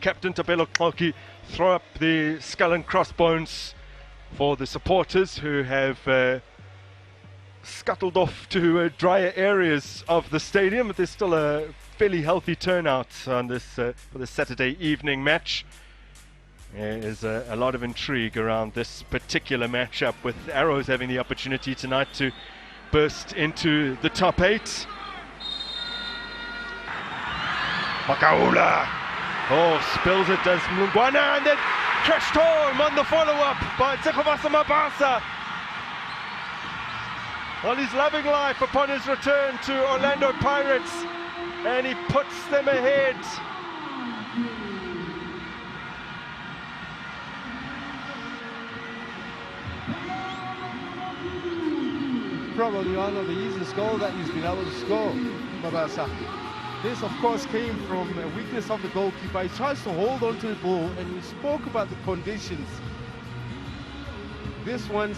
Captain Tabelo Koki throw up the skull and crossbones for the supporters who have scuttled off to drier areas of the stadium. But there's still a fairly healthy turnout on this for the Saturday evening match. There's a lot of intrigue around this particular matchup, with Arrows having the opportunity tonight to burst into the top 8. Makaula! Oh, spills it, does Mlungwana, and then crashed home on the follow-up by Tsekovasa Mabasa. Well, he's loving life upon his return to Orlando Pirates, and he puts them ahead. Probably one of the easiest goals that he's been able to score, Mabasa. This, of course, came from a weakness of the goalkeeper. He tries to hold on to the ball, and we spoke about the conditions. This one,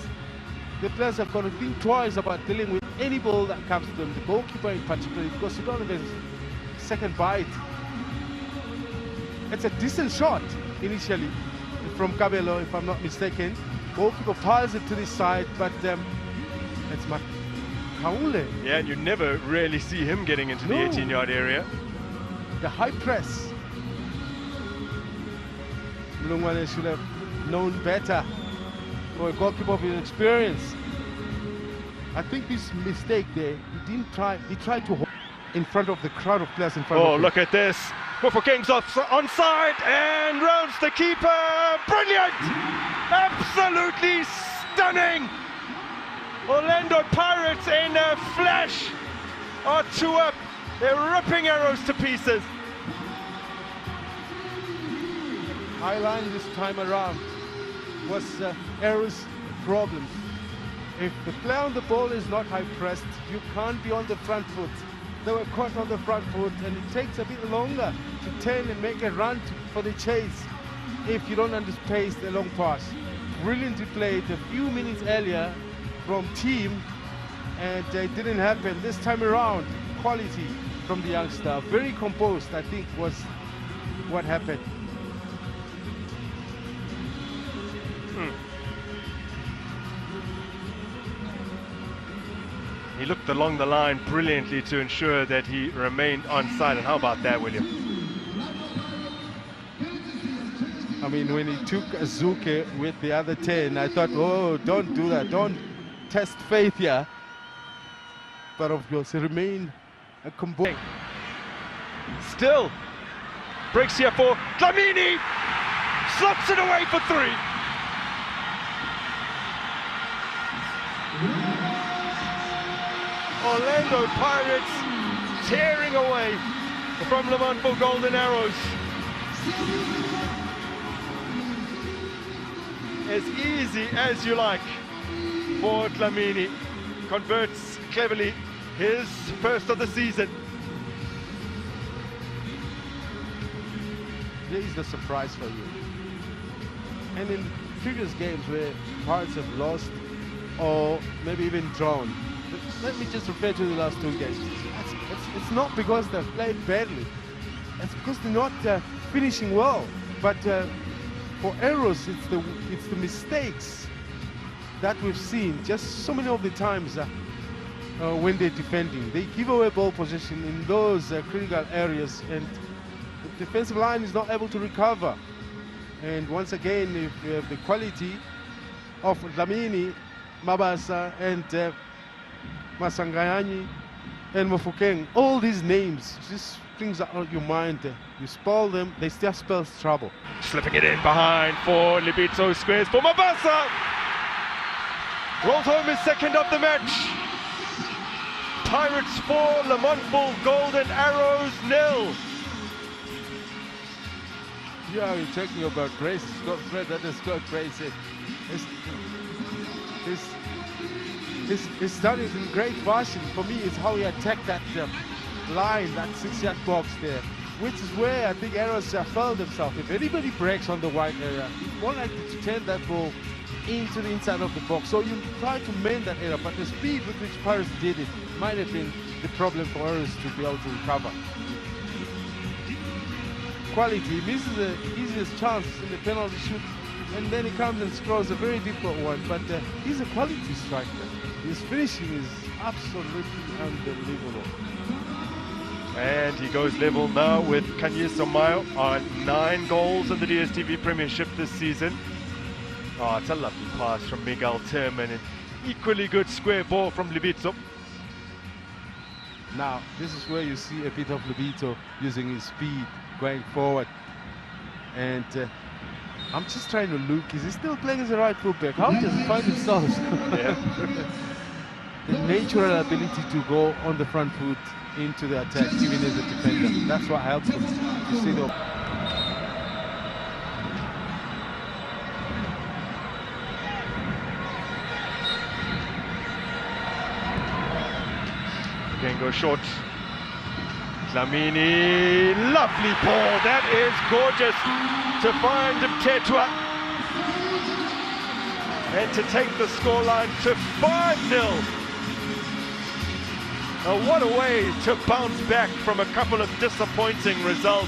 the players have got to think twice about dealing with any ball that comes to them, the goalkeeper in particular, because you don't have a second bite. It's a decent shot initially from Kabelo, if I'm not mistaken. Goalkeeper piles it to the side, but it's Makaule. Yeah, and you never really see him getting into the 18-yard area. The high press. Mlungwane should have known better for a goalkeeper of his experience. I think his mistake there, he tried to hold in front of the crowd of players in front of him. Oh, look at this. Mofokeng's onside and rounds the keeper. Brilliant! Absolutely stunning! Orlando Pirates in a flash are 2 up. They're ripping Arrows to pieces. High line this time around was Arrows' problem. If the player on the ball is not high pressed, you can't be on the front foot. They were caught on the front foot, and it takes a bit longer to turn and make a run for the chase if you don't anticipate the long pass. Brilliantly played a few minutes earlier from team, and it didn't happen this time around. Quality from the youngster, very composed, I think was what happened. He looked along the line brilliantly to ensure that he remained onside. And how about that, William? I mean, when he took Azuke with the other 10, I thought, oh, don't do that, don't test faith here. But of course, he remained a combo. Still breaks here for Dlamini, slots it away for 3. Orlando Pirates tearing away from Le Mans for Golden Arrows. As easy as you like for Dlamini. Converts cleverly his first of the season. Here is the surprise for you. And in previous games where Pirates have lost or maybe even drawn, let me just refer to the last 2 games. It's not because they've played badly. It's because they're not finishing well. But for Arrows, it's the mistakes that we've seen just so many of the times when they're defending. They give away ball possession in those critical areas, and the defensive line is not able to recover. And once again, if you have the quality of Dlamini, Mabasa, and Masangayani, and Mofokeng, all these names just brings out your mind. You spell them, they still spell trouble. Slipping it in behind for Libito, squares for Mabasa. Rolls home his second of the match. Pirates 4, Le Mans Bull Golden Arrows 0. Yeah, you're talking about Grace. Scott Fred, that is Scott Grace. His start is in great fashion. For me, it's how he attacked that line, that 6-yard box there, which is where I think Arrows failed themselves. If anybody breaks on the wide area, it's more likely to turn that ball into the inside of the box. So you try to mend that error, but the speed with which Pirates did it might have been the problem for Arrows to be able to recover. quality. He misses the easiest chance in the penalty shoot, and then he comes and scores a very difficult one. But he's a quality striker. His finishing is absolutely unbelievable. And he goes level now with Kanyisa Mayo on 9 goals in the DStv Premiership this season. Oh, it's a lovely pass from Miguel Tim and an equally good square ball from Lobito. Now, this is where you see a bit of Lobito using his speed going forward. And I'm just trying to look. Is he still playing as a right fullback? How does he find himself? The natural ability to go on the front foot into the attack, even as a defender. That's what helps him. You see the Again, go short. Dlamini, lovely ball. That is gorgeous to find Mthethwa and to take the scoreline to 5-0. What a way to bounce back from a couple of disappointing results.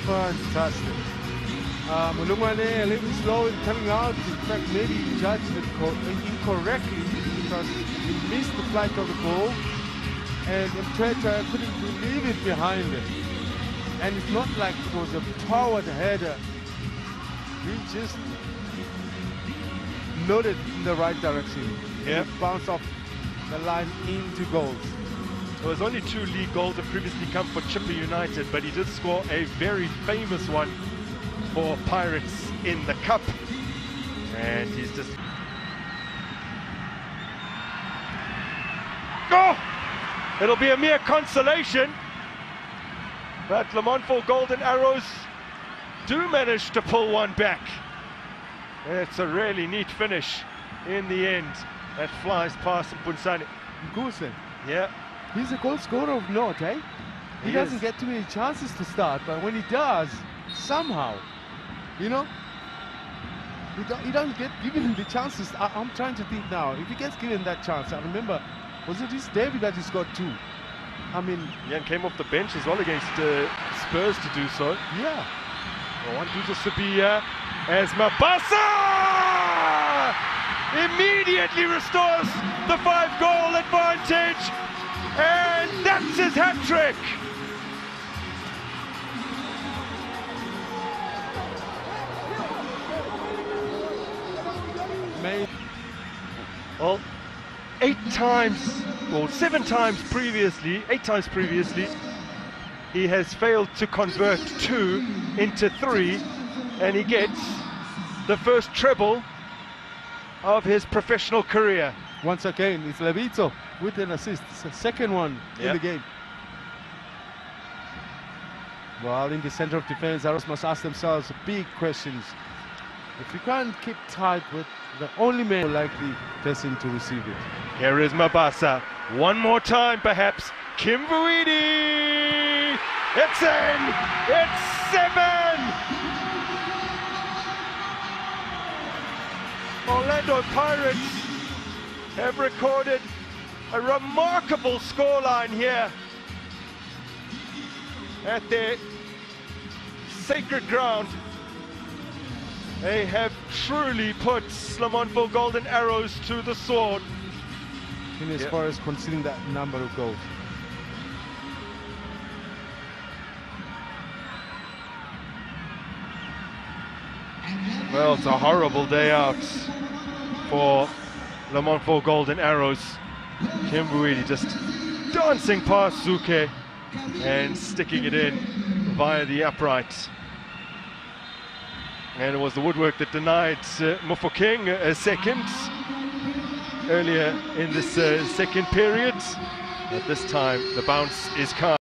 Fantastic. Mulungwane a little slow in coming out. In fact, maybe he judged it incorrectly because he missed the flight of the ball, and Mthethwa couldn't leave it behind him. And it's not like it was a powered header. He just loaded in the right direction. Yeah. Bounced off the line into goals. There was only 2 league goals that previously come for Chippa United, but he did score a very famous one for Pirates in the Cup. And he's just... Oh! It'll be a mere consolation. But Lamontville Golden Arrows do manage to pull one back. It's a really neat finish in the end. That flies past Mpunsane. Ngusen. Yeah. He's a goal scorer of note, eh? He doesn't get too many chances to start, but when he does, somehow, you know, he doesn't get given the chances. I'm trying to think now. If he gets given that chance, I remember, was it this David that he scored 2? I mean... Yeah, and came off the bench as well against Spurs to do so. Yeah. Well, one to Sabia as Mabasa immediately restores the 5-goal advantage, and that's his hat-trick. Well, 8 times, or 7 times previously, 8 times previously, he has failed to convert 2 into 3, and he gets the first treble of his professional career. Once again, it's Lobito with an assist. It's the second one in the game. Well, in the center of defense, Arrows must ask themselves big questions. If you can't keep tight with the only man likely person to receive it. Here is Mabasa. One more time, perhaps. Kimvuidi! It's in! It's 7! Orlando Pirates have recorded a remarkable scoreline here at their sacred ground. They have truly put Lamontville Golden Arrows to the sword. In as far as considering that number of goals. Well, it's a horrible day out for Lamontville Golden Arrows. Kimvuidi just dancing past Suke and sticking it in via the upright. And it was the woodwork that denied Mofokeng a second earlier in this second period. At this time, the bounce is calm.